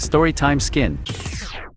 Storytime skin.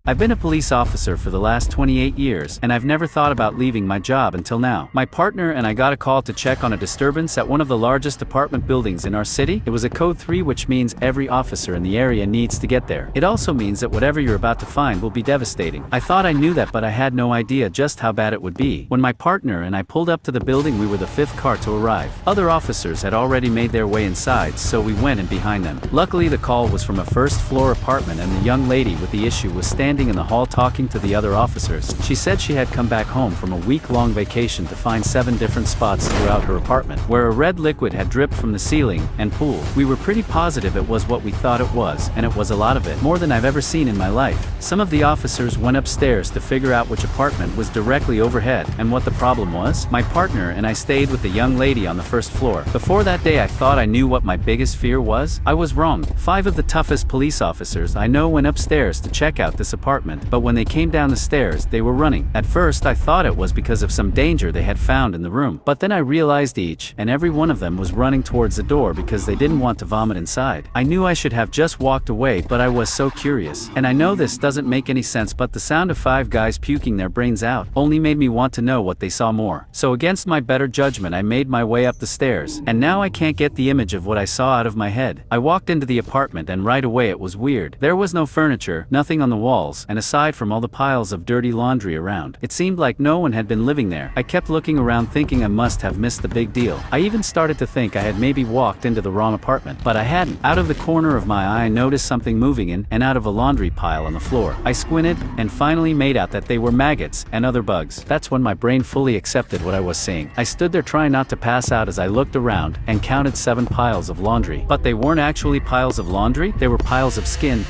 I've been a police officer for the last 28 years, and I've never thought about leaving my job until now. My partner and I got a call to check on a disturbance at one of the largest apartment buildings in our city. It was a code 3, which means every officer in the area needs to get there. It also means that whatever you're about to find will be devastating. I thought I knew that, but I had no idea just how bad it would be. When my partner and I pulled up to the building, we were the 5th car to arrive. Other officers had already made their way inside, so we went in behind them. Luckily, the call was from a first-floor apartment, and the young lady with the issue was standing in the hall talking to the other officers. She said she had come back home from a week-long vacation to find 7 different spots throughout her apartment where a red liquid had dripped from the ceiling and pool. We were pretty positive it was what we thought it was, and it was a lot of it, more than I've ever seen in my life. Some of the officers went upstairs to figure out which apartment was directly overhead and what the problem was. My partner and I stayed with the young lady on the first floor. Before that day, I thought I knew what my biggest fear was. I was wrong. 5 of the toughest police officers I know went upstairs to check out this apartment, but when they came down the stairs, they were running. At first, I thought it was because of some danger they had found in the room, but then I realized each and every one of them was running towards the door because they didn't want to vomit inside. I knew I should have just walked away, but I was so curious. And I know this doesn't make any sense, but the sound of 5 guys puking their brains out only made me want to know what they saw more. So against my better judgment, I made my way up the stairs, and now I can't get the image of what I saw out of my head. I walked into the apartment, and right away it was weird. There was no furniture, nothing on the walls, and aside from all the piles of dirty laundry around, it seemed like no one had been living there. I kept looking around thinking I must have missed the big deal. I even started to think I had maybe walked into the wrong apartment, but I hadn't. Out of the corner of my eye, I noticed something moving in and out of a laundry pile on the floor. I squinted and finally made out that they were maggots and other bugs. That's when my brain fully accepted what I was seeing. I stood there trying not to pass out as I looked around and counted 7 piles of laundry. But they weren't actually piles of laundry, they were piles of skin,